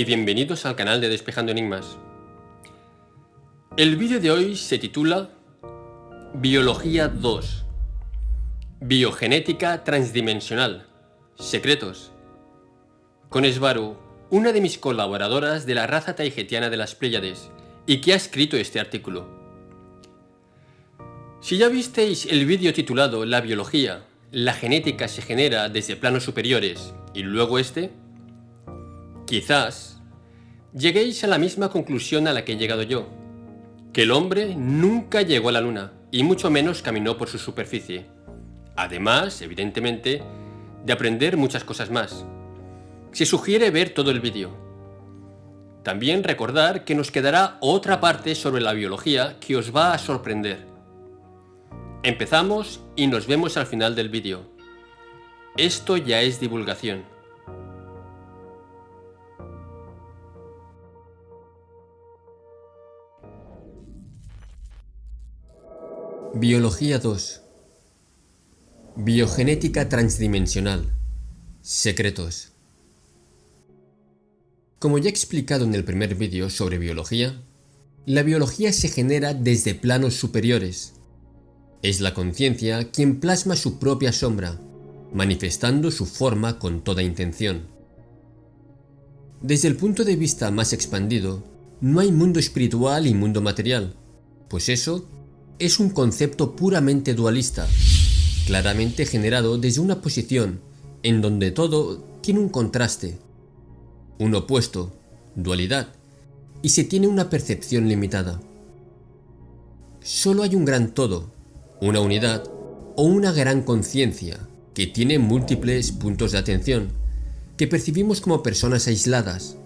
y bienvenidos al canal de Despejando Enigmas. El vídeo de hoy se titula Biología 2. Biogenética transdimensional. Secretos. Con Esbaru, una de mis colaboradoras de la raza taigetiana de las Pléyades, y que ha escrito este artículo. Si ya visteis el vídeo titulado La biología, la genética se genera desde planos superiores, y luego quizás lleguéis a la misma conclusión a la que he llegado yo, que el hombre nunca llegó a la luna, y mucho menos caminó por su superficie. Además, evidentemente, de aprender muchas cosas más. Se sugiere ver todo el vídeo. También recordar que nos quedará otra parte sobre la biología que os va a sorprender. Empezamos y nos vemos al final del vídeo. Esto ya es divulgación. Biología 2. Biogenética transdimensional. Secretos. Como ya he explicado en el primer vídeo sobre biología, la biología se genera desde planos superiores. Es la conciencia quien plasma su propia sombra, manifestando su forma con toda intención. Desde el punto de vista más expandido, no hay mundo espiritual y mundo material, pues eso es un concepto puramente dualista, claramente generado desde una posición en donde todo tiene un contraste, un opuesto, dualidad, y se tiene una percepción limitada. Solo hay un gran todo, una unidad o una gran conciencia que tiene múltiples puntos de atención, que percibimos como personas aisladas,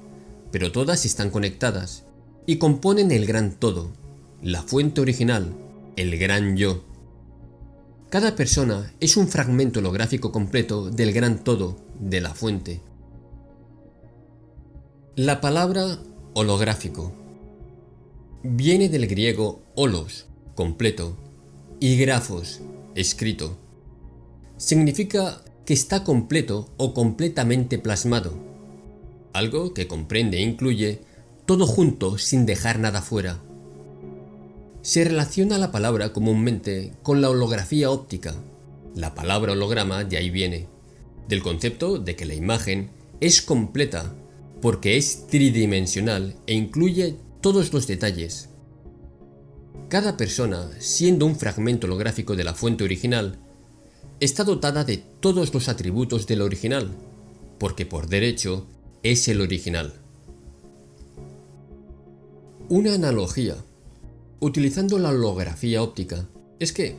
pero todas están conectadas y componen el gran todo, la fuente original, el gran yo. Cada persona es un fragmento holográfico completo del gran todo, de la fuente. La palabra holográfico viene del griego holos, completo, y grafos, escrito. Significa que está completo o completamente plasmado, algo que comprende e incluye todo junto sin dejar nada fuera. Se relaciona la palabra comúnmente con la holografía óptica. La palabra holograma de ahí viene, del concepto de que la imagen es completa porque es tridimensional e incluye todos los detalles. Cada persona, siendo un fragmento holográfico de la fuente original, está dotada de todos los atributos del original, porque por derecho es el original. Una analogía, utilizando la holografía óptica, es que,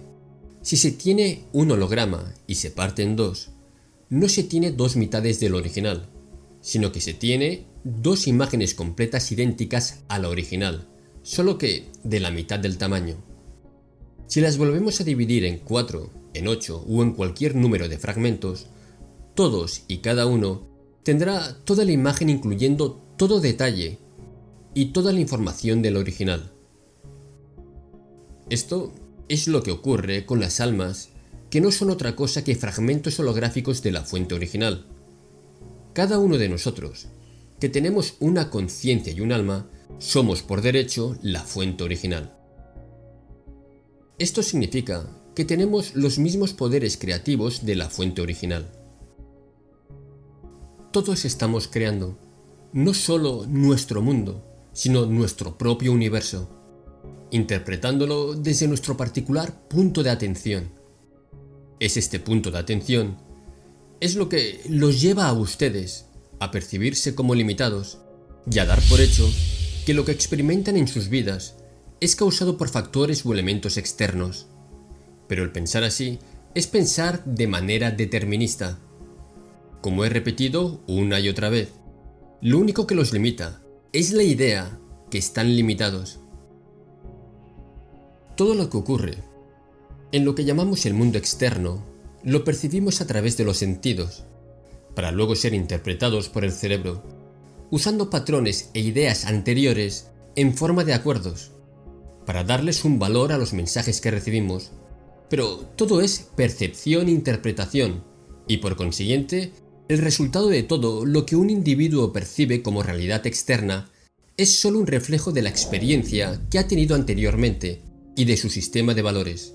si se tiene un holograma y se parte en dos, no se tiene dos mitades del original, sino que se tiene dos imágenes completas idénticas a la original, solo que de la mitad del tamaño. Si las volvemos a dividir en 4, en 8 o en cualquier número de fragmentos, todos y cada uno tendrá toda la imagen incluyendo todo detalle y toda la información del original. Esto es lo que ocurre con las almas, que no son otra cosa que fragmentos holográficos de la fuente original. Cada uno de nosotros, que tenemos una conciencia y un alma, somos por derecho la fuente original. Esto significa que tenemos los mismos poderes creativos de la fuente original. Todos estamos creando, no solo nuestro mundo, sino nuestro propio universo, interpretándolo desde nuestro particular punto de atención. Es este punto de atención es lo que los lleva a ustedes a percibirse como limitados y a dar por hecho que lo que experimentan en sus vidas es causado por factores o elementos externos. Pero el pensar así es pensar de manera determinista. Como he repetido una y otra vez, lo único que los limita es la idea que están limitados. Todo lo que ocurre en lo que llamamos el mundo externo lo percibimos a través de los sentidos, para luego ser interpretados por el cerebro, usando patrones e ideas anteriores en forma de acuerdos, para darles un valor a los mensajes que recibimos. Pero todo es percepción e interpretación, y por consiguiente El resultado de todo lo que un individuo percibe como realidad externa es solo un reflejo de la experiencia que ha tenido anteriormente y de su sistema de valores.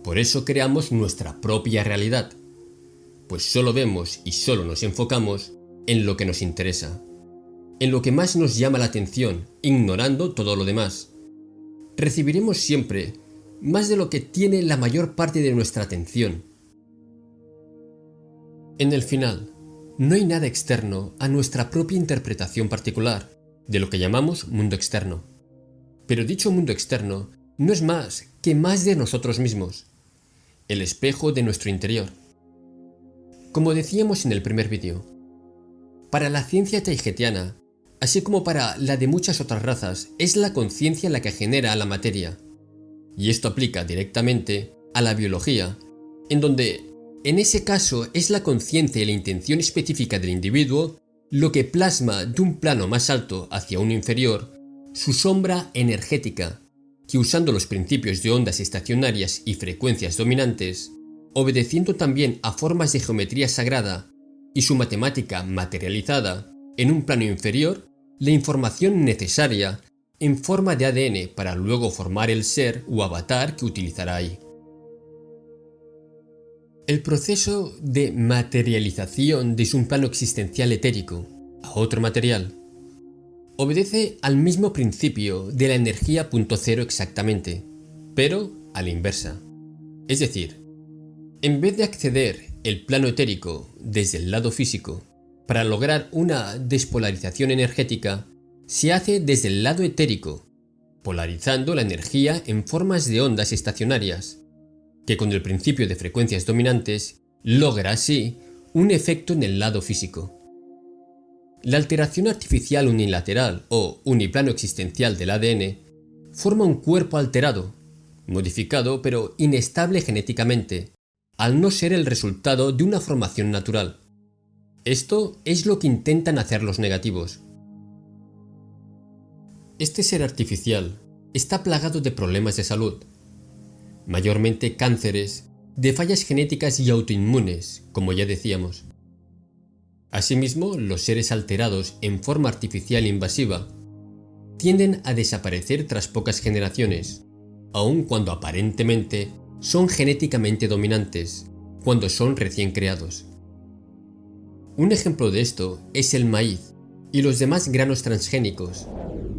Por eso creamos nuestra propia realidad, pues solo vemos y solo nos enfocamos en lo que nos interesa, en lo que más nos llama la atención, ignorando todo lo demás. Recibiremos siempre más de lo que tiene la mayor parte de nuestra atención. En el final, no hay nada externo a nuestra propia interpretación particular de lo que llamamos mundo externo. Pero dicho mundo externo no es más que más de nosotros mismos, el espejo de nuestro interior. Como decíamos en el primer vídeo, para la ciencia taijetiana, así como para la de muchas otras razas, es la conciencia la que genera la materia. Y esto aplica directamente a la biología, en donde, en ese caso, es la conciencia y la intención específica del individuo lo que plasma de un plano más alto hacia uno inferior su sombra energética, que usando los principios de ondas estacionarias y frecuencias dominantes, obedeciendo también a formas de geometría sagrada y su matemática materializada en un plano inferior, la información necesaria en forma de ADN para luego formar el ser o avatar que utilizará ahí. El proceso de materialización desde un plano existencial etérico a otro material obedece al mismo principio de la energía punto cero exactamente, pero a la inversa. Es decir, en vez de acceder el plano etérico desde el lado físico para lograr una despolarización energética, se hace desde el lado etérico, polarizando la energía en formas de ondas estacionarias, que con el principio de frecuencias dominantes logra así un efecto en el lado físico. La alteración artificial unilateral o uniplano existencial del ADN forma un cuerpo alterado, modificado pero inestable genéticamente, al no ser el resultado de una formación natural. Esto es lo que intentan hacer los negativos. Este ser artificial está plagado de problemas de salud, mayormente cánceres, de fallas genéticas y autoinmunes, como ya decíamos. Asimismo, los seres alterados en forma artificial invasiva tienden a desaparecer tras pocas generaciones, aun cuando aparentemente son genéticamente dominantes, cuando son recién creados. Un ejemplo de esto es el maíz y los demás granos transgénicos,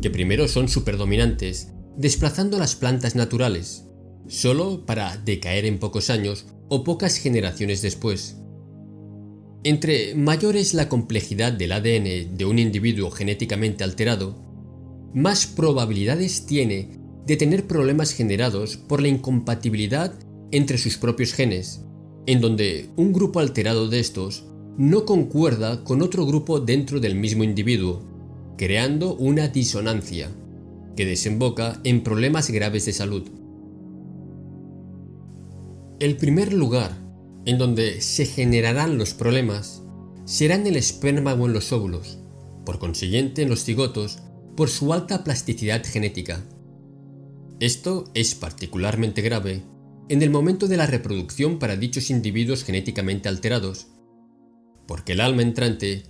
que primero son superdominantes, desplazando a las plantas naturales, solo para decaer en pocos años o pocas generaciones después. Entre mayor es la complejidad del ADN de un individuo genéticamente alterado, más probabilidades tiene de tener problemas generados por la incompatibilidad entre sus propios genes, en donde un grupo alterado de estos no concuerda con otro grupo dentro del mismo individuo, creando una disonancia, que desemboca en problemas graves de salud. El primer lugar en donde se generarán los problemas será en el esperma o en los óvulos, por consiguiente en los cigotos, por su alta plasticidad genética. Esto es particularmente grave en el momento de la reproducción para dichos individuos genéticamente alterados, porque el alma entrante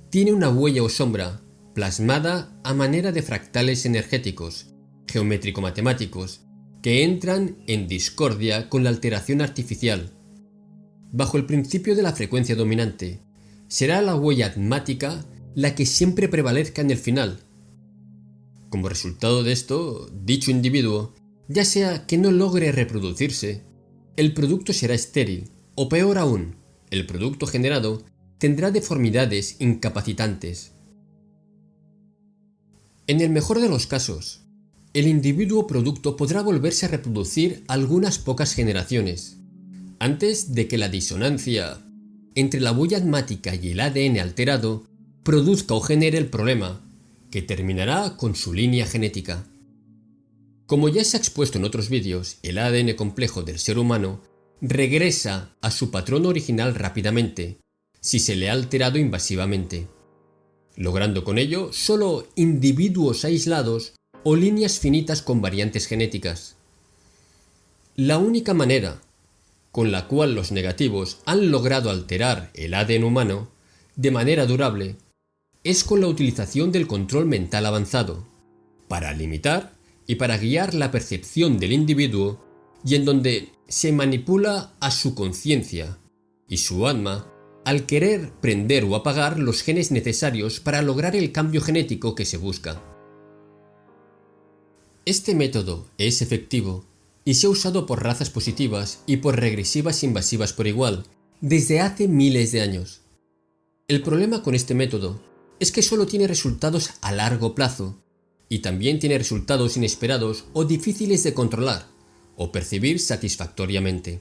tiene una huella o sombra plasmada a manera de fractales energéticos, geométrico-matemáticos, que entran en discordia con la alteración artificial. Bajo el principio de la frecuencia dominante, será la huella atmática la que siempre prevalezca en el final. Como resultado de esto, dicho individuo, ya sea que no logre reproducirse, el producto será estéril, o peor aún, el producto generado tendrá deformidades incapacitantes. En el mejor de los casos, el individuo producto podrá volverse a reproducir algunas pocas generaciones, antes de que la disonancia entre la huella atmática y el ADN alterado produzca o genere el problema, que terminará con su línea genética. Como ya se ha expuesto en otros vídeos, el ADN complejo del ser humano regresa a su patrón original rápidamente, si se le ha alterado invasivamente, logrando con ello solo individuos aislados o líneas finitas con variantes genéticas. La única manera con la cual los negativos han logrado alterar el ADN humano de manera durable es con la utilización del control mental avanzado, para limitar y para guiar la percepción del individuo, y en donde se manipula a su conciencia y su alma al querer prender o apagar los genes necesarios para lograr el cambio genético que se busca. Este método es efectivo y se ha usado por razas positivas y por regresivas invasivas por igual, desde hace miles de años. El problema con este método es que solo tiene resultados a largo plazo, y también tiene resultados inesperados o difíciles de controlar o percibir satisfactoriamente.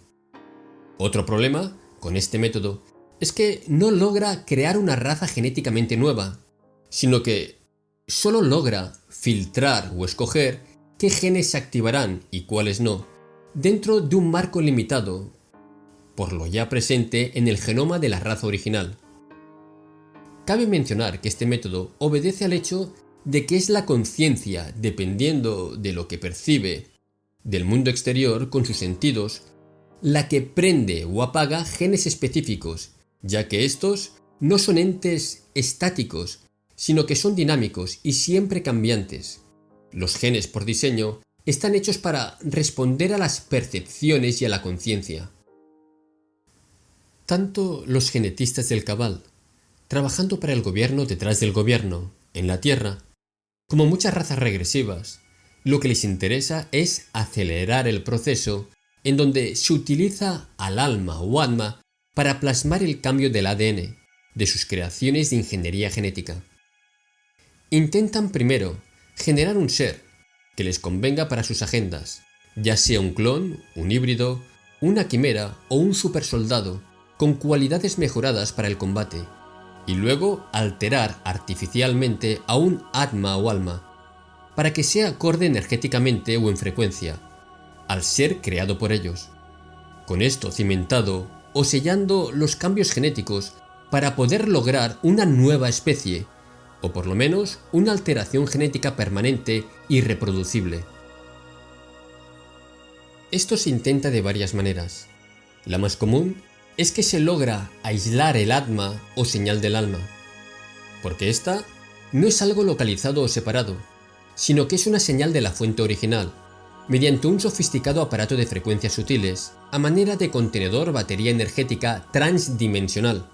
Otro problema con este método es que no logra crear una raza genéticamente nueva, sino que solo logra filtrar o escoger qué genes se activarán y cuáles no, dentro de un marco limitado por lo ya presente en el genoma de la raza original. Cabe mencionar que este método obedece al hecho de que es la conciencia, dependiendo de lo que percibe del mundo exterior con sus sentidos, la que prende o apaga genes específicos, ya que estos no son entes estáticos, sino que son dinámicos y siempre cambiantes. Los genes, por diseño, están hechos para responder a las percepciones y a la conciencia. Tanto los genetistas del Cabal, trabajando para el gobierno detrás del gobierno, en la Tierra, como muchas razas regresivas, lo que les interesa es acelerar el proceso en donde se utiliza al alma o atma para plasmar el cambio del ADN de sus creaciones de ingeniería genética. Intentan primero generar un ser que les convenga para sus agendas, ya sea un clon, un híbrido, una quimera o un supersoldado con cualidades mejoradas para el combate, y luego alterar artificialmente a un atma o alma para que sea acorde energéticamente o en frecuencia al ser creado por ellos. Con esto cimentado o sellando los cambios genéticos para poder lograr una nueva especie, o por lo menos una alteración genética permanente y reproducible. Esto se intenta de varias maneras. La más común es que se logra aislar el atma o señal del alma, porque esta no es algo localizado o separado, sino que es una señal de la fuente original, mediante un sofisticado aparato de frecuencias sutiles, a manera de contenedor batería energética transdimensional.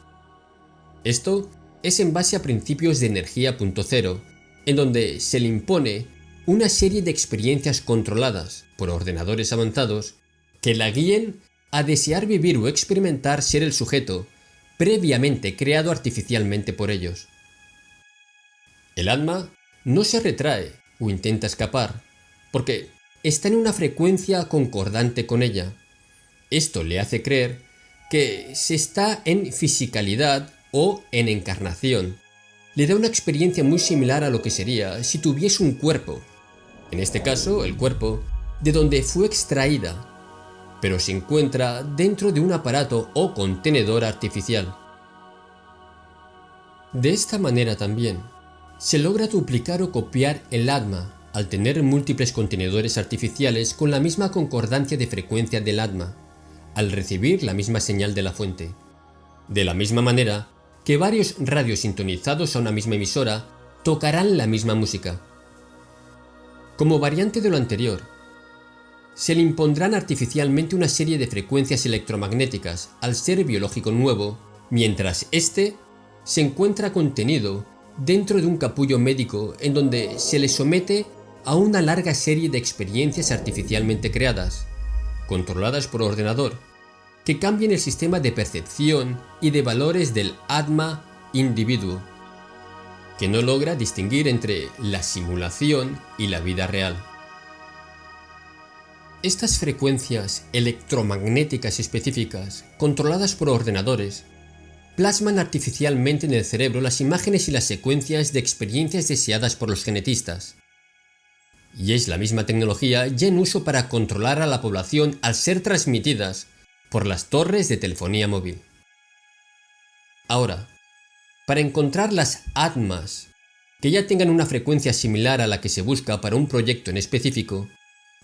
Esto es en base a principios de energía punto cero, en donde se le impone una serie de experiencias controladas por ordenadores avanzados que la guíen a desear vivir o experimentar ser el sujeto previamente creado artificialmente por ellos. El alma no se retrae o intenta escapar, porque está en una frecuencia concordante con ella. Esto le hace creer que se está en fisicalidad o en encarnación. Le da una experiencia muy similar a lo que sería si tuviese un cuerpo, en este caso el cuerpo de donde fue extraída, pero se encuentra dentro de un aparato o contenedor artificial. De esta manera también se logra duplicar o copiar el atma al tener múltiples contenedores artificiales con la misma concordancia de frecuencia del atma, al recibir la misma señal de la fuente. De la misma manera que varios radios sintonizados a una misma emisora tocarán la misma música. Como variante de lo anterior, se le impondrán artificialmente una serie de frecuencias electromagnéticas al ser biológico nuevo, mientras éste se encuentra contenido dentro de un capullo médico en donde se le somete a una larga serie de experiencias artificialmente creadas, controladas por ordenador, que cambien el sistema de percepción y de valores del atma individuo, que no logra distinguir entre la simulación y la vida real. Estas frecuencias electromagnéticas específicas, controladas por ordenadores, plasman artificialmente en el cerebro las imágenes y las secuencias de experiencias deseadas por los genetistas. Y es la misma tecnología ya en uso para controlar a la población al ser transmitidas por las torres de telefonía móvil. Ahora, para encontrar las atmas que ya tengan una frecuencia similar a la que se busca para un proyecto en específico,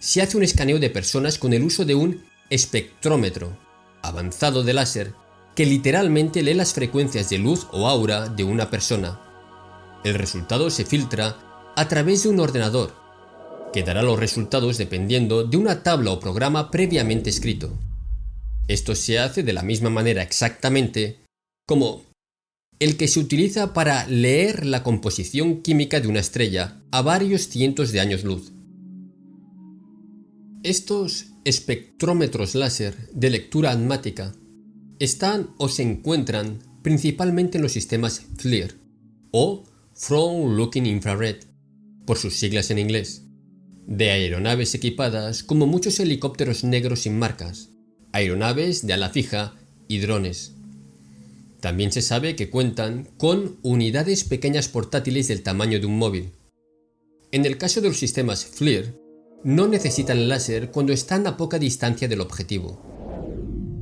se hace un escaneo de personas con el uso de un espectrómetro, avanzado de láser que literalmente lee las frecuencias de luz o aura de una persona. El resultado se filtra a través de un ordenador, que dará los resultados dependiendo de una tabla o programa previamente escrito. Esto se hace de la misma manera exactamente como el que se utiliza para leer la composición química de una estrella a varios cientos de años luz. Estos espectrómetros láser de lectura atmática están o se encuentran principalmente en los sistemas FLIR o Front Looking Infrared, por sus siglas en inglés, de aeronaves equipadas como muchos helicópteros negros sin marcas, aeronaves de ala fija y drones. También se sabe que cuentan con unidades pequeñas portátiles del tamaño de un móvil. En el caso de los sistemas FLIR, no necesitan láser cuando están a poca distancia del objetivo.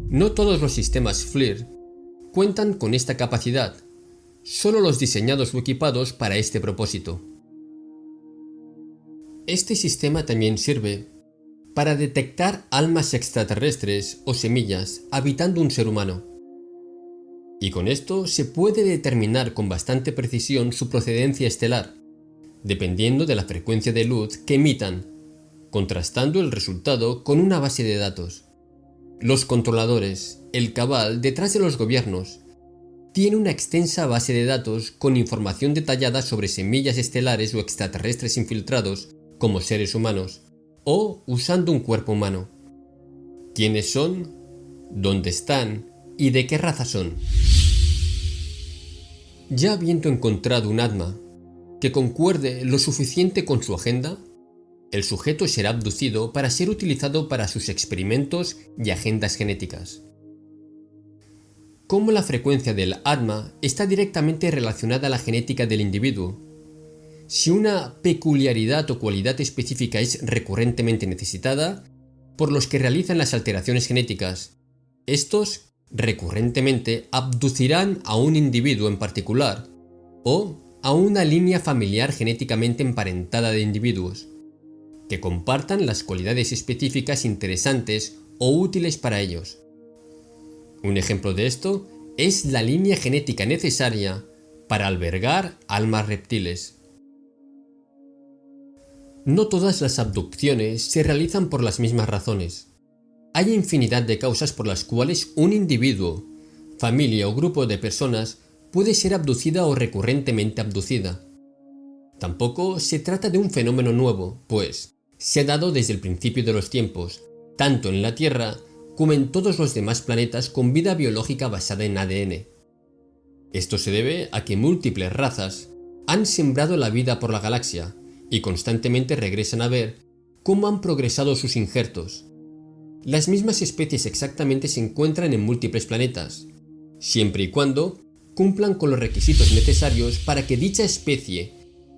No todos los sistemas FLIR cuentan con esta capacidad, solo los diseñados o equipados para este propósito. Este sistema también sirve para detectar almas extraterrestres o semillas habitando un ser humano. Y con esto se puede determinar con bastante precisión su procedencia estelar, dependiendo de la frecuencia de luz que emitan, contrastando el resultado con una base de datos. Los controladores, el cabal detrás de los gobiernos, tiene una extensa base de datos con información detallada sobre semillas estelares o extraterrestres infiltrados como seres humanos, o usando un cuerpo humano. ¿Quiénes son? ¿Dónde están? ¿Y de qué raza son? Ya habiendo encontrado un ATMA que concuerde lo suficiente con su agenda, el sujeto será abducido para ser utilizado para sus experimentos y agendas genéticas. Como la frecuencia del ATMA está directamente relacionada a la genética del individuo, si una peculiaridad o cualidad específica es recurrentemente necesitada por los que realizan las alteraciones genéticas, estos recurrentemente abducirán a un individuo en particular o a una línea familiar genéticamente emparentada de individuos que compartan las cualidades específicas interesantes o útiles para ellos. Un ejemplo de esto es la línea genética necesaria para albergar almas reptiles. No todas las abducciones se realizan por las mismas razones. Hay infinidad de causas por las cuales un individuo, familia o grupo de personas puede ser abducida o recurrentemente abducida. Tampoco se trata de un fenómeno nuevo, pues se ha dado desde el principio de los tiempos, tanto en la Tierra como en todos los demás planetas con vida biológica basada en ADN. Esto se debe a que múltiples razas han sembrado la vida por la galaxia y constantemente regresan a ver cómo han progresado sus injertos. Las mismas especies exactamente se encuentran en múltiples planetas, siempre y cuando cumplan con los requisitos necesarios para que dicha especie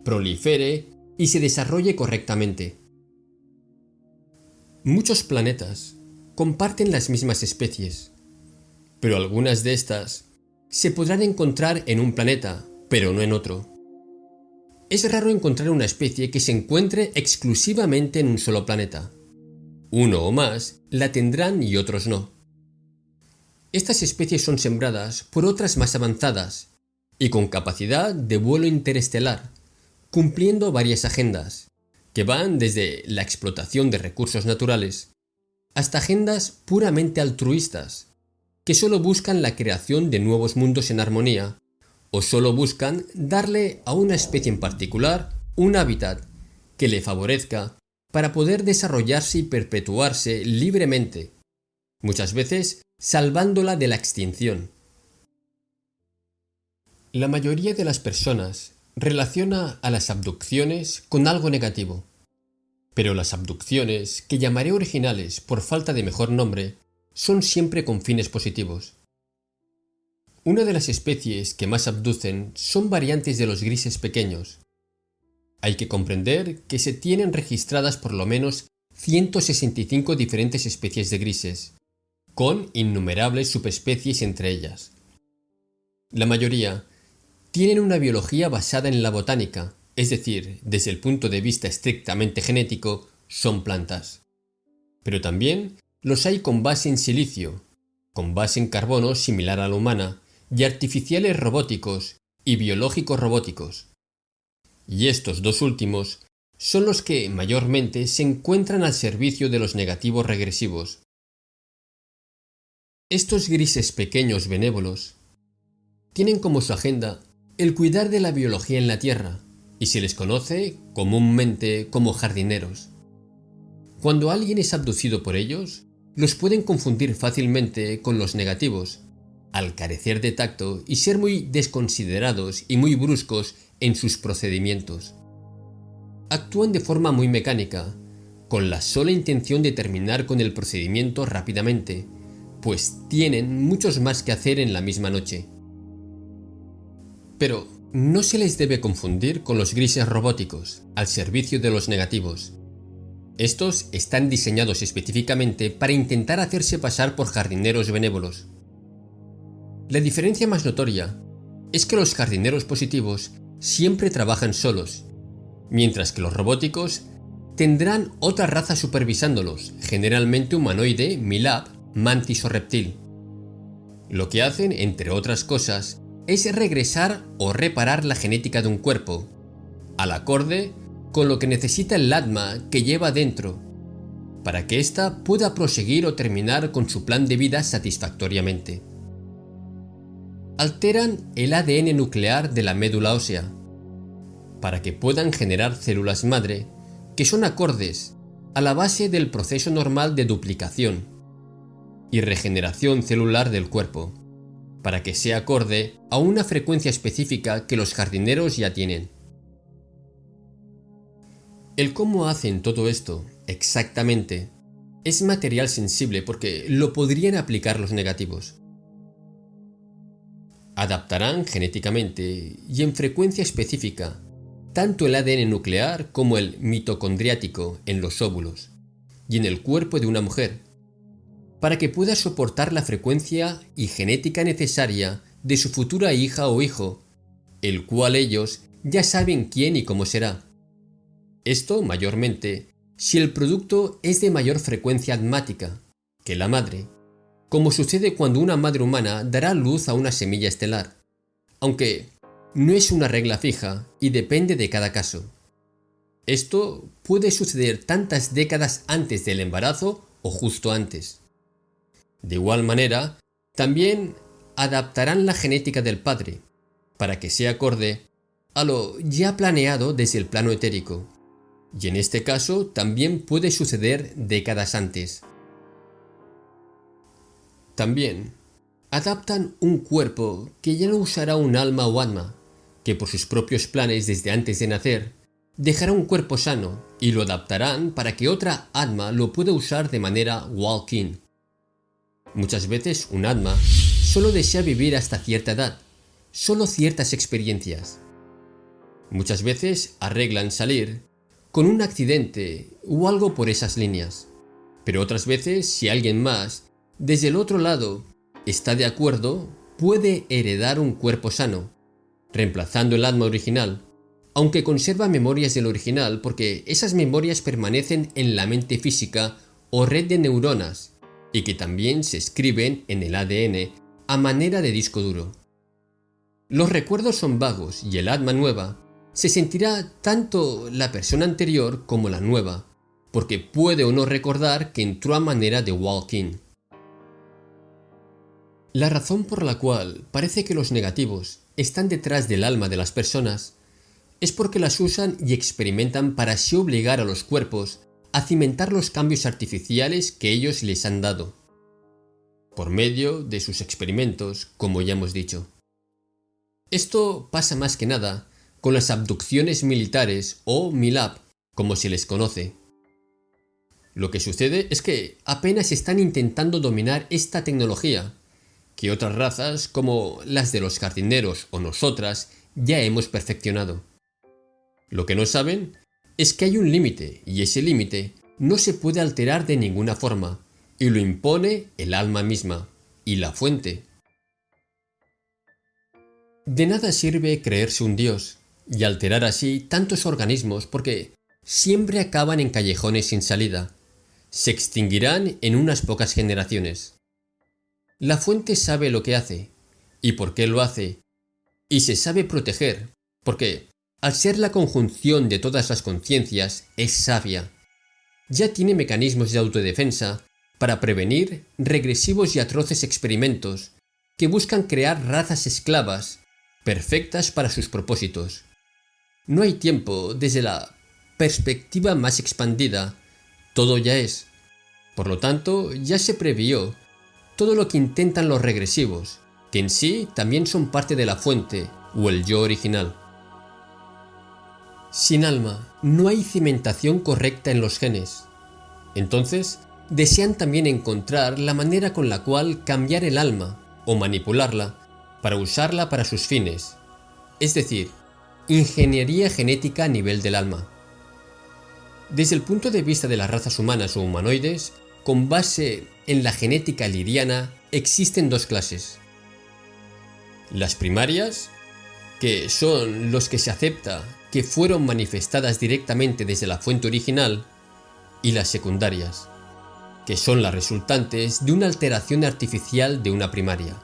prolifere y se desarrolle correctamente. Muchos planetas comparten las mismas especies, pero algunas de estas se podrán encontrar en un planeta, pero no en otro. Es raro encontrar una especie que se encuentre exclusivamente en un solo planeta. Uno o más la tendrán y otros no. Estas especies son sembradas por otras más avanzadas y con capacidad de vuelo interestelar, cumpliendo varias agendas, que van desde la explotación de recursos naturales hasta agendas puramente altruistas, que solo buscan la creación de nuevos mundos en armonía, o solo buscan darle a una especie en particular un hábitat que le favorezca para poder desarrollarse y perpetuarse libremente, muchas veces salvándola de la extinción. La mayoría de las personas relaciona a las abducciones con algo negativo, pero las abducciones, que llamaré originales por falta de mejor nombre, son siempre con fines positivos. Una de las especies que más abducen son variantes de los grises pequeños. Hay que comprender que se tienen registradas por lo menos 165 diferentes especies de grises, con innumerables subespecies entre ellas. La mayoría tienen una biología basada en la botánica, es decir, desde el punto de vista estrictamente genético, son plantas. Pero también los hay con base en silicio, con base en carbono similar a la humana, y artificiales robóticos y biológicos robóticos. Y estos dos últimos son los que mayormente se encuentran al servicio de los negativos regresivos. Estos grises pequeños benévolos tienen como su agenda el cuidar de la biología en la Tierra y se les conoce comúnmente como jardineros. Cuando alguien es abducido por ellos, los pueden confundir fácilmente con los negativos, al carecer de tacto y ser muy desconsiderados y muy bruscos en sus procedimientos. Actúan de forma muy mecánica, con la sola intención de terminar con el procedimiento rápidamente, pues tienen muchos más que hacer en la misma noche. Pero no se les debe confundir con los grises robóticos, al servicio de los negativos. Estos están diseñados específicamente para intentar hacerse pasar por jardineros benévolos. La diferencia más notoria es que los jardineros positivos siempre trabajan solos, mientras que los robóticos tendrán otra raza supervisándolos, generalmente humanoide, milab, mantis o reptil. Lo que hacen, entre otras cosas, es regresar o reparar la genética de un cuerpo, al acorde con lo que necesita el Atma que lleva dentro, para que ésta pueda proseguir o terminar con su plan de vida satisfactoriamente. Alteran el ADN nuclear de la médula ósea, para que puedan generar células madre que son acordes a la base del proceso normal de duplicación y regeneración celular del cuerpo, para que sea acorde a una frecuencia específica que los jardineros ya tienen. El cómo hacen todo esto exactamente es material sensible porque lo podrían aplicar los negativos. Adaptarán genéticamente y en frecuencia específica tanto el ADN nuclear como el mitocondriático en los óvulos y en el cuerpo de una mujer, para que pueda soportar la frecuencia y genética necesaria de su futura hija o hijo, el cual ellos ya saben quién y cómo será. Esto mayormente si el producto es de mayor frecuencia atmática que la madre, como sucede cuando una madre humana dará luz a una semilla estelar, aunque no es una regla fija y depende de cada caso. Esto puede suceder tantas décadas antes del embarazo o justo antes. De igual manera, también adaptarán la genética del padre, para que sea acorde a lo ya planeado desde el plano etérico, y en este caso también puede suceder décadas antes. También adaptan un cuerpo que ya no usará un alma o atma, que por sus propios planes desde antes de nacer, dejará un cuerpo sano y lo adaptarán para que otra atma lo pueda usar de manera walk-in. Muchas veces un atma solo desea vivir hasta cierta edad, solo ciertas experiencias. Muchas veces arreglan salir con un accidente o algo por esas líneas, pero otras veces si alguien más, desde el otro lado, está de acuerdo, puede heredar un cuerpo sano, reemplazando el alma original, aunque conserva memorias del original porque esas memorias permanecen en la mente física o red de neuronas y que también se escriben en el ADN a manera de disco duro. Los recuerdos son vagos y el alma nueva se sentirá tanto la persona anterior como la nueva, porque puede o no recordar que entró a manera de walk-in. La razón por la cual parece que los negativos están detrás del alma de las personas es porque las usan y experimentan para así obligar a los cuerpos a cimentar los cambios artificiales que ellos les han dado, por medio de sus experimentos, como ya hemos dicho. Esto pasa más que nada con las abducciones militares o MILAB, como se les conoce. Lo que sucede es que apenas están intentando dominar esta tecnología, que otras razas, como las de los jardineros o nosotras, ya hemos perfeccionado. Lo que no saben es que hay un límite, y ese límite no se puede alterar de ninguna forma, y lo impone el alma misma, y la fuente. De nada sirve creerse un dios, y alterar así tantos organismos porque siempre acaban en callejones sin salida. Se extinguirán en unas pocas generaciones. La fuente sabe lo que hace y por qué lo hace, y se sabe proteger, porque, al ser la conjunción de todas las conciencias, es sabia. Ya tiene mecanismos de autodefensa para prevenir regresivos y atroces experimentos que buscan crear razas esclavas perfectas para sus propósitos. No hay tiempo, desde la perspectiva más expandida, todo ya es. Por lo tanto, ya se previó todo lo que intentan los regresivos, que en sí también son parte de la fuente o el yo original. Sin alma, no hay cimentación correcta en los genes. Entonces, desean también encontrar la manera con la cual cambiar el alma o manipularla para usarla para sus fines, es decir, ingeniería genética a nivel del alma. Desde el punto de vista de las razas humanas o humanoides, con base en la genética liriana, existen dos clases. Las primarias, que son los que se acepta que fueron manifestadas directamente desde la fuente original, y las secundarias, que son las resultantes de una alteración artificial de una primaria.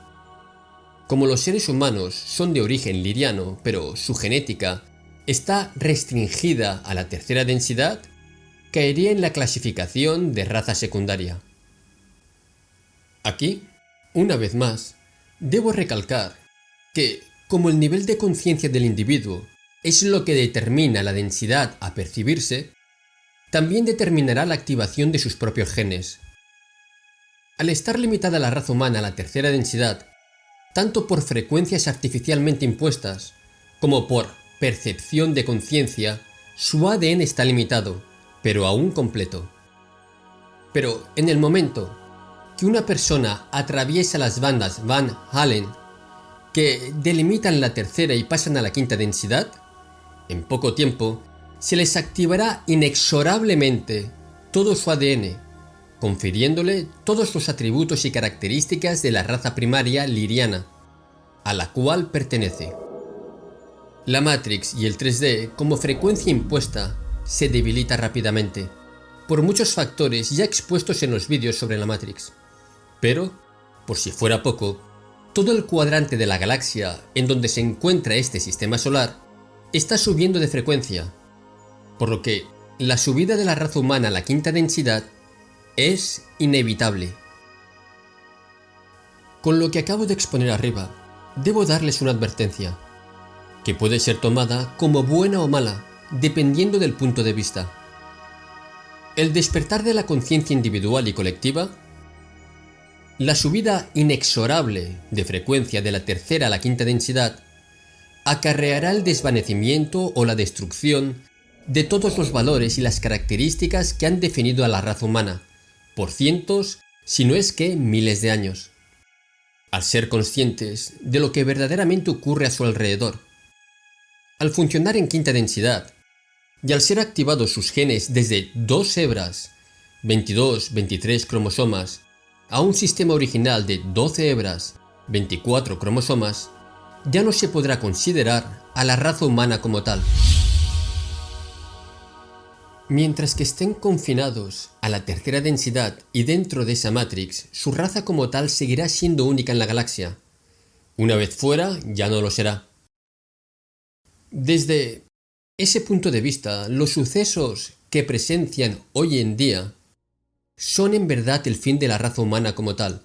Como los seres humanos son de origen liriano, pero su genética está restringida a la tercera densidad, caería en la clasificación de raza secundaria. Aquí, una vez más, debo recalcar que, como el nivel de conciencia del individuo es lo que determina la densidad a percibirse, también determinará la activación de sus propios genes. Al estar limitada la raza humana a la tercera densidad, tanto por frecuencias artificialmente impuestas como por percepción de conciencia, su ADN está limitado, pero aún completo. Pero en el momento que una persona atraviesa las bandas Van Allen que delimitan la tercera y pasan a la quinta densidad, en poco tiempo se les activará inexorablemente todo su ADN, confiriéndole todos los atributos y características de la raza primaria liriana, a la cual pertenece. La Matrix y el 3D, como frecuencia impuesta, se debilita rápidamente, por muchos factores ya expuestos en los vídeos sobre la Matrix. Pero, por si fuera poco, todo el cuadrante de la galaxia en donde se encuentra este sistema solar está subiendo de frecuencia, por lo que la subida de la raza humana a la quinta densidad es inevitable. Con lo que acabo de exponer arriba, debo darles una advertencia, que puede ser tomada como buena o mala, dependiendo del punto de vista. El despertar de la conciencia individual y colectiva, la subida inexorable de frecuencia de la tercera a la quinta densidad, acarreará el desvanecimiento o la destrucción de todos los valores y las características que han definido a la raza humana, por cientos, si no es que miles de años. Al ser conscientes de lo que verdaderamente ocurre a su alrededor, al funcionar en quinta densidad, y al ser activados sus genes desde 2 hebras, 22-23 cromosomas, a un sistema original de 12 hebras, 24 cromosomas, ya no se podrá considerar a la raza humana como tal. Mientras que estén confinados a la tercera densidad y dentro de esa Matrix, su raza como tal seguirá siendo única en la galaxia. Una vez fuera, ya no lo será. Desde ese punto de vista, los sucesos que presencian hoy en día son en verdad el fin de la raza humana como tal.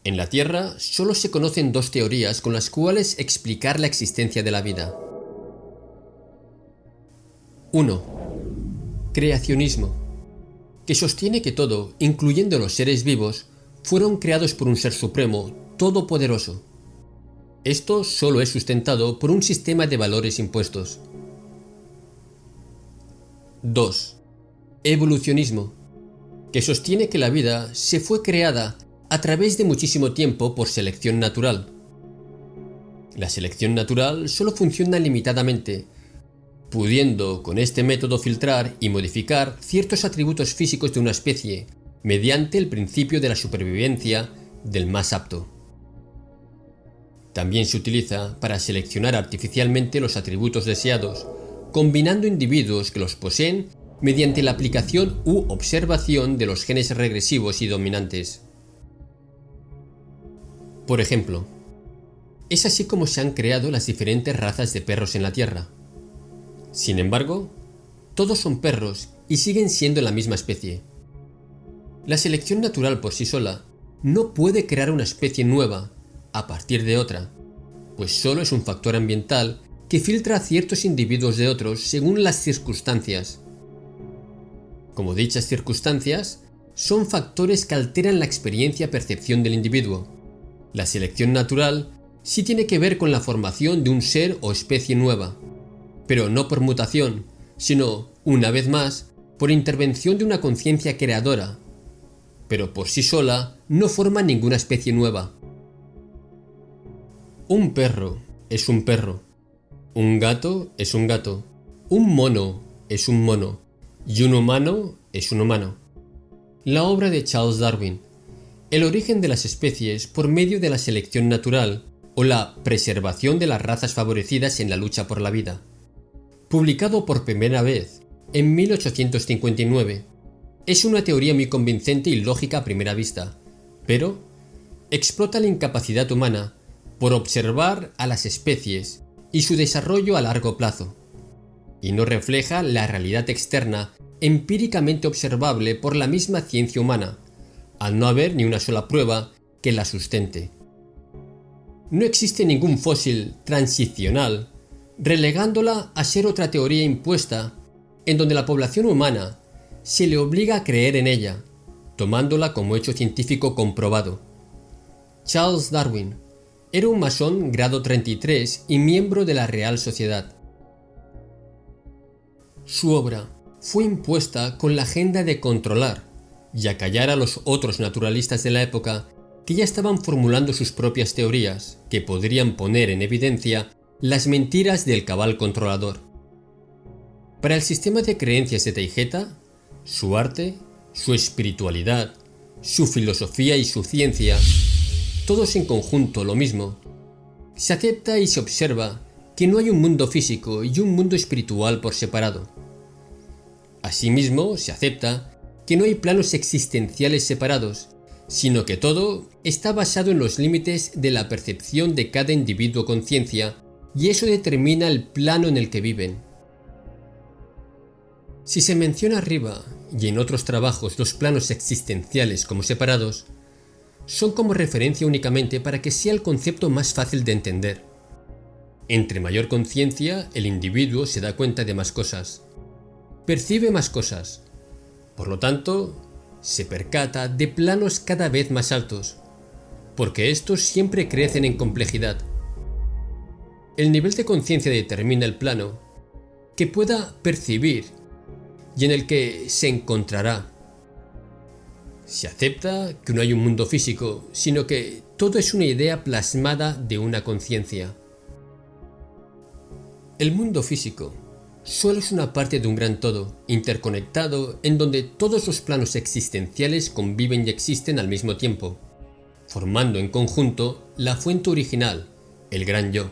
En la Tierra solo se conocen 2 teorías con las cuales explicar la existencia de la vida. 1. Creacionismo, que sostiene que todo, incluyendo los seres vivos, fueron creados por un ser supremo, todopoderoso. Esto solo es sustentado por un sistema de valores impuestos. 2. Evolucionismo, que sostiene que la vida se fue creada a través de muchísimo tiempo por selección natural. La selección natural solo funciona limitadamente, pudiendo con este método filtrar y modificar ciertos atributos físicos de una especie mediante el principio de la supervivencia del más apto. También se utiliza para seleccionar artificialmente los atributos deseados, combinando individuos que los poseen mediante la aplicación u observación de los genes regresivos y dominantes. Por ejemplo, es así como se han creado las diferentes razas de perros en la Tierra. Sin embargo, todos son perros y siguen siendo la misma especie. La selección natural por sí sola no puede crear una especie nueva a partir de otra, pues solo es un factor ambiental que filtra a ciertos individuos de otros según las circunstancias. Como dichas circunstancias, son factores que alteran la experiencia-percepción del individuo. La selección natural sí tiene que ver con la formación de un ser o especie nueva, pero no por mutación, sino, una vez más, por intervención de una conciencia creadora, pero por sí sola no forma ninguna especie nueva. Un perro es un perro, un gato es un gato, un mono es un mono, y un humano es un humano. La obra de Charles Darwin, El origen de las especies por medio de la selección natural o la preservación de las razas favorecidas en la lucha por la vida, publicado por primera vez en 1859, es una teoría muy convincente y lógica a primera vista, pero explota la incapacidad humana por observar a las especies y su desarrollo a largo plazo, y no refleja la realidad externa empíricamente observable por la misma ciencia humana, al no haber ni una sola prueba que la sustente. No existe ningún fósil transicional relegándola a ser otra teoría impuesta en donde la población humana se le obliga a creer en ella, tomándola como hecho científico comprobado. Charles Darwin era un masón grado 33 y miembro de la Real Sociedad. Su obra fue impuesta con la agenda de controlar y acallar a los otros naturalistas de la época que ya estaban formulando sus propias teorías que podrían poner en evidencia las mentiras del cabal controlador. Para el sistema de creencias de Taygeta, su arte, su espiritualidad, su filosofía y su ciencia, todos en conjunto lo mismo, se acepta y se observa que no hay un mundo físico y un mundo espiritual por separado. Asimismo, se acepta que no hay planos existenciales separados, sino que todo está basado en los límites de la percepción de cada individuo conciencia, y eso determina el plano en el que viven. Si se menciona arriba y en otros trabajos los planos existenciales como separados, son como referencia únicamente para que sea el concepto más fácil de entender. Entre mayor conciencia, el individuo se da cuenta de más cosas, percibe más cosas, por lo tanto, se percata de planos cada vez más altos, porque estos siempre crecen en complejidad. El nivel de conciencia determina el plano que pueda percibir y en el que se encontrará. Se acepta que no hay un mundo físico, sino que todo es una idea plasmada de una conciencia. El mundo físico solo es una parte de un gran todo, interconectado, en donde todos los planos existenciales conviven y existen al mismo tiempo, formando en conjunto la fuente original, el gran yo.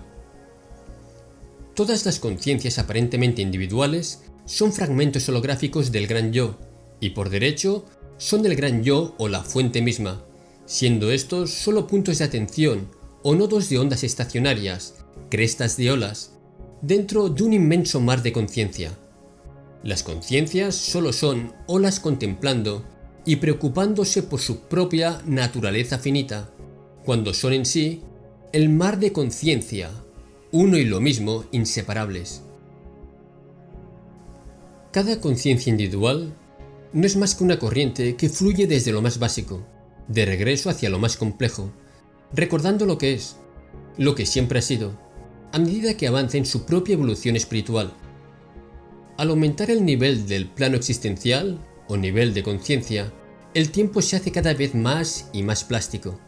Todas las conciencias aparentemente individuales son fragmentos holográficos del gran yo, y por derecho son del gran yo o la fuente misma, siendo estos solo puntos de atención o nodos de ondas estacionarias, crestas de olas, dentro de un inmenso mar de conciencia. Las conciencias solo son olas contemplando y preocupándose por su propia naturaleza finita, cuando son en sí el mar de conciencia, uno y lo mismo, inseparables. Cada conciencia individual no es más que una corriente que fluye desde lo más básico, de regreso hacia lo más complejo, recordando lo que es, lo que siempre ha sido, a medida que avanza en su propia evolución espiritual. Al aumentar el nivel del plano existencial o nivel de conciencia, el tiempo se hace cada vez más y más plástico.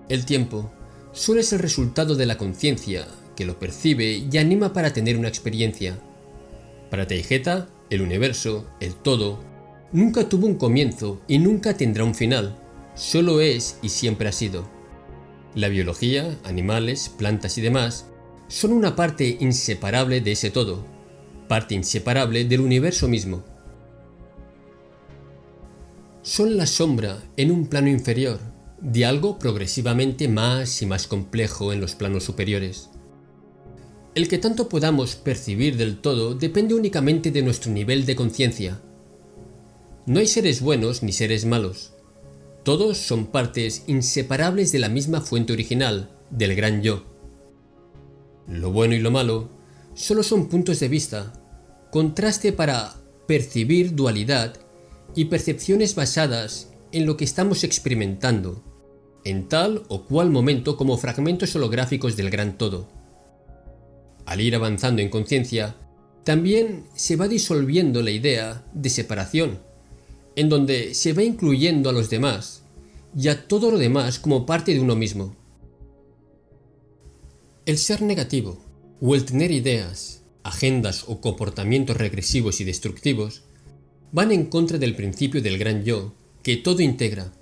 El tiempo solo es el resultado de la conciencia que lo percibe y anima para tener una experiencia. Para Taygeta, el universo, el todo, nunca tuvo un comienzo y nunca tendrá un final, solo es y siempre ha sido. La biología, animales, plantas y demás son una parte inseparable de ese todo, parte inseparable del universo mismo. son la sombra en un plano inferior de algo progresivamente más y más complejo en los planos superiores. El que tanto podamos percibir del todo depende únicamente de nuestro nivel de conciencia. No hay seres buenos ni seres malos. Todos son partes inseparables de la misma fuente original, del gran yo. Lo bueno y lo malo solo son puntos de vista, contraste para percibir dualidad y percepciones basadas en lo que estamos experimentando, en tal o cual momento como fragmentos holográficos del gran todo. Al ir avanzando en conciencia, también se va disolviendo la idea de separación, en donde se va incluyendo a los demás y a todo lo demás como parte de uno mismo. El ser negativo, o el tener ideas, agendas o comportamientos regresivos y destructivos, van en contra del principio del gran yo, que todo integra,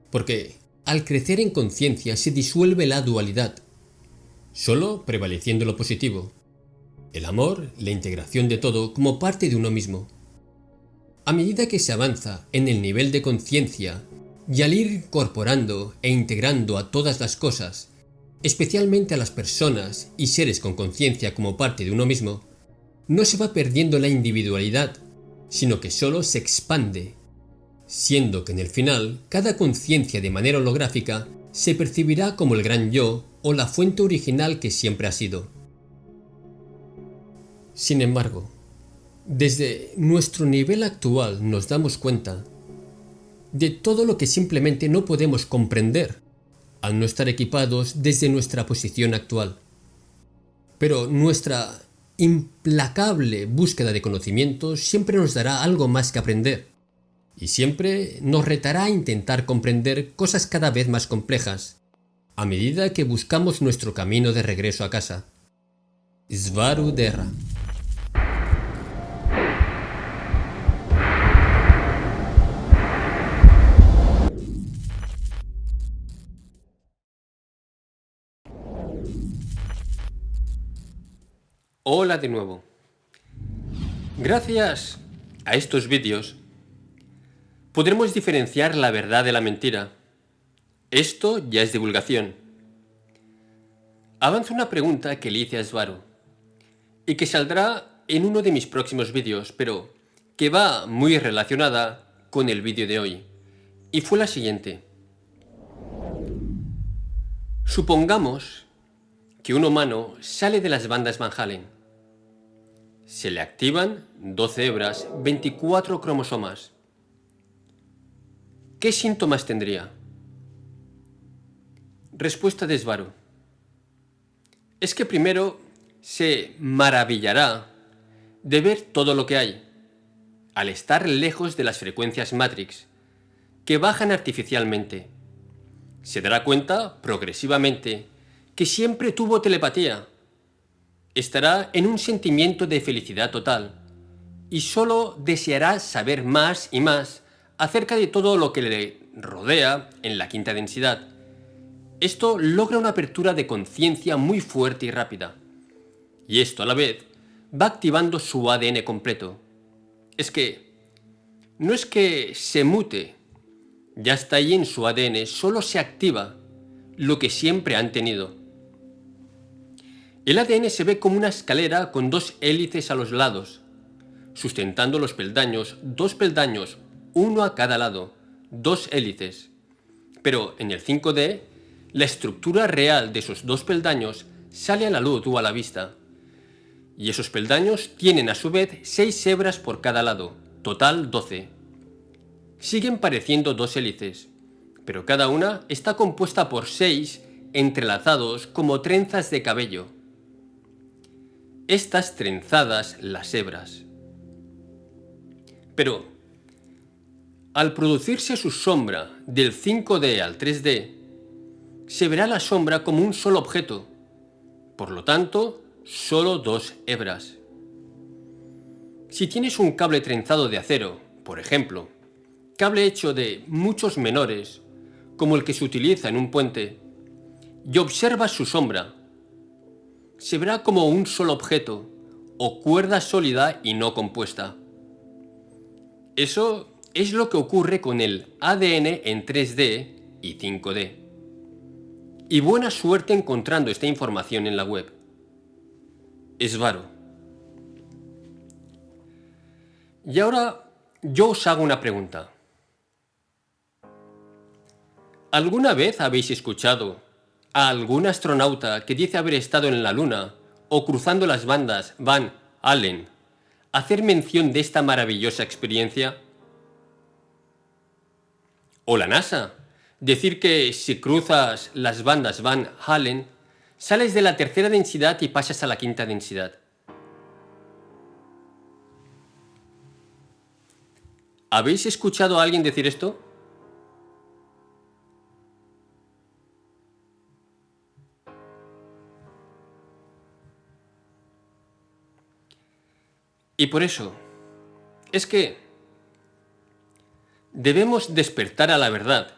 porque al crecer en conciencia se disuelve la dualidad, solo prevaleciendo lo positivo, el amor, la integración de todo como parte de uno mismo. A medida que se avanza en el nivel de conciencia y al ir incorporando e integrando a todas las cosas, especialmente a las personas y seres con conciencia como parte de uno mismo, no se va perdiendo la individualidad, sino que solo se expande, siendo que en el final cada conciencia de manera holográfica se percibirá como el gran yo o la fuente original que siempre ha sido. Sin embargo, desde nuestro nivel actual nos damos cuenta de todo lo que simplemente no podemos comprender al no estar equipados desde nuestra posición actual. Pero nuestra implacable búsqueda de conocimientos siempre nos dará algo más que aprender, y siempre nos retará a intentar comprender cosas cada vez más complejas, a medida que buscamos nuestro camino de regreso a casa. Svaru Derra. Hola de nuevo. Gracias a estos vídeos podremos diferenciar la verdad de la mentira. Esto ya es divulgación. Avanza una pregunta que le hice a Svaru y que saldrá en uno de mis próximos vídeos, pero que va muy relacionada con el vídeo de hoy, y fue la siguiente. Supongamos que un humano sale de las bandas Van Halen. Se le activan 12 hebras, 24 cromosomas. ¿Qué síntomas tendría? Respuesta de Svaru. Es que primero se maravillará de ver todo lo que hay, al estar lejos de las frecuencias Matrix, que bajan artificialmente. Se dará cuenta, progresivamente, que siempre tuvo telepatía. Estará en un sentimiento de felicidad total y solo deseará saber más y más acerca de todo lo que le rodea en la quinta densidad. Esto logra una apertura de conciencia muy fuerte y rápida. Y esto a la vez va activando su ADN completo. No es que se mute, ya está ahí en su ADN, solo se activa lo que siempre han tenido. El ADN se ve como una escalera con dos hélices a los lados, sustentando los peldaños, 2 peldaños, uno a cada lado, 2 hélices. Pero en el 5D, la estructura real de esos 2 peldaños sale a la luz o a la vista. Y esos peldaños tienen a su vez 6 hebras por cada lado, total 12. Siguen pareciendo 2 hélices, pero cada una está compuesta por 6 entrelazados como trenzas de cabello. Estas trenzadas las hebras. Pero, al producirse su sombra del 5D al 3D, se verá la sombra como un solo objeto, por lo tanto, solo 2 hebras. Si tienes un cable trenzado de acero, por ejemplo, cable hecho de muchos menores, como el que se utiliza en un puente, y observas su sombra, se verá como un solo objeto, o cuerda sólida y no compuesta. Eso es lo que ocurre con el ADN en 3D y 5D. Y buena suerte encontrando esta información en la web. Svaro. Y ahora yo os hago una pregunta. ¿Alguna vez habéis escuchado a algún astronauta que dice haber estado en la Luna o cruzando las bandas Van Allen hacer mención de esta maravillosa experiencia? ¿O la NASA decir que si cruzas las bandas Van Allen sales de la tercera densidad y pasas a la quinta densidad? ¿Habéis escuchado a alguien decir esto? Y por eso, es que debemos despertar a la verdad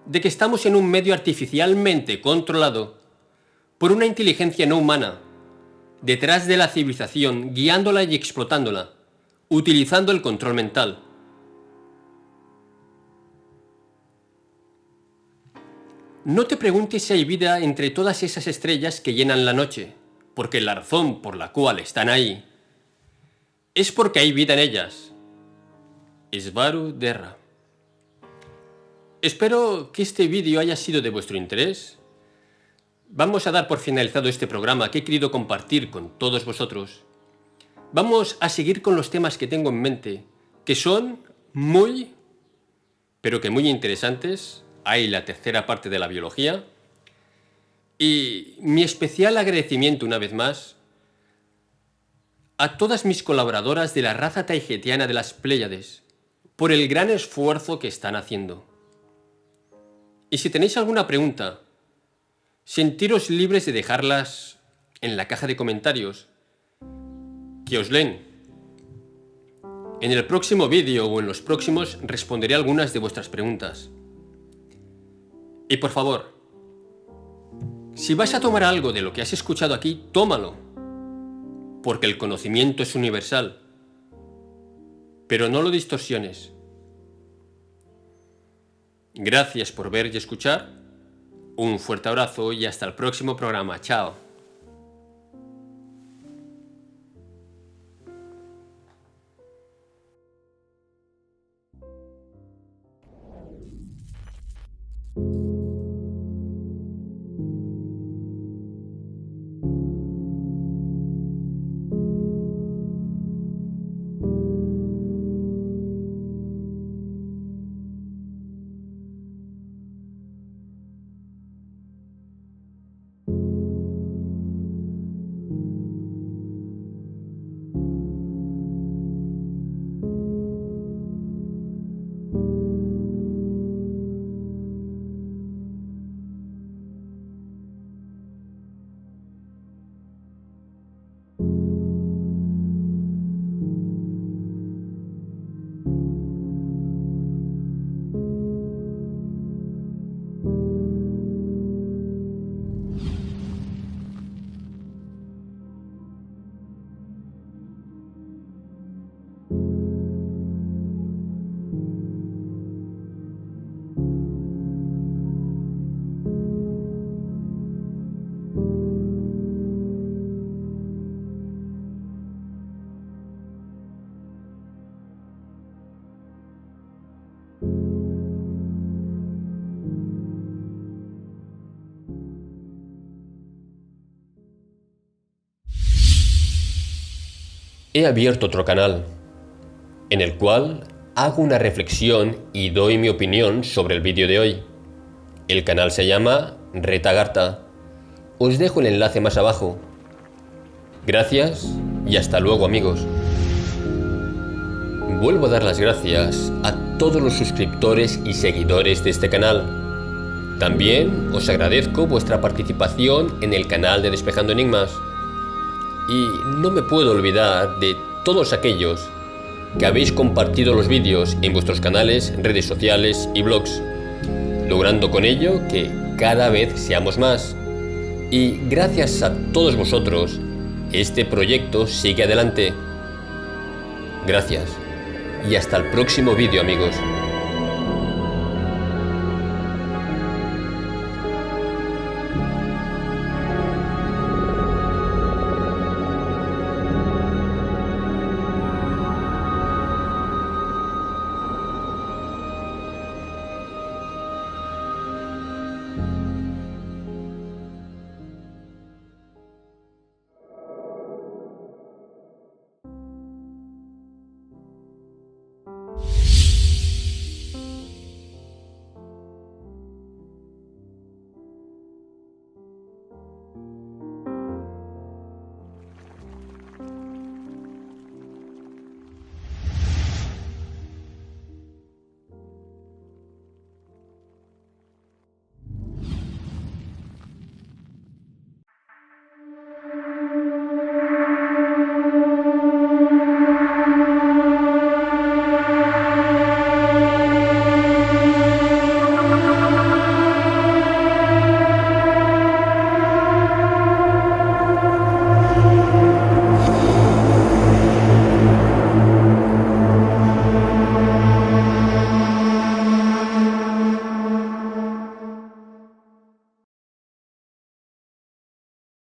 de que estamos en un medio artificialmente controlado por una inteligencia no humana, detrás de la civilización, guiándola y explotándola, utilizando el control mental. No te preguntes si hay vida entre todas esas estrellas que llenan la noche, porque la razón por la cual están ahí es porque hay vida en ellas. Svaro Derra. Espero que este vídeo haya sido de vuestro interés. Vamos a dar por finalizado este programa que he querido compartir con todos vosotros. Vamos a seguir con los temas que tengo en mente, que son muy, pero que muy interesantes. Hay la tercera parte de la biología. Y mi especial agradecimiento una vez más a todas mis colaboradoras de la raza taigetiana de las Pléyades por el gran esfuerzo que están haciendo. Y si tenéis alguna pregunta, sentiros libres de dejarlas en la caja de comentarios, que os leen. En el próximo vídeo o en los próximos responderé algunas de vuestras preguntas. Y por favor, si vas a tomar algo de lo que has escuchado aquí, tómalo. Porque el conocimiento es universal, pero no lo distorsiones. Gracias por ver y escuchar. Un fuerte abrazo y hasta el próximo programa. Chao. He abierto otro canal, en el cual hago una reflexión y doy mi opinión sobre el vídeo de hoy. El canal se llama Retagarta. Os dejo el enlace más abajo. Gracias y hasta luego, amigos. Vuelvo a dar las gracias a todos los suscriptores y seguidores de este canal. También os agradezco vuestra participación en el canal de Despejando Enigmas. Y no me puedo olvidar de todos aquellos que habéis compartido los vídeos en vuestros canales, redes sociales y blogs, logrando con ello que cada vez seamos más. Y gracias a todos vosotros, este proyecto sigue adelante. Gracias. y hasta el próximo vídeo, amigos.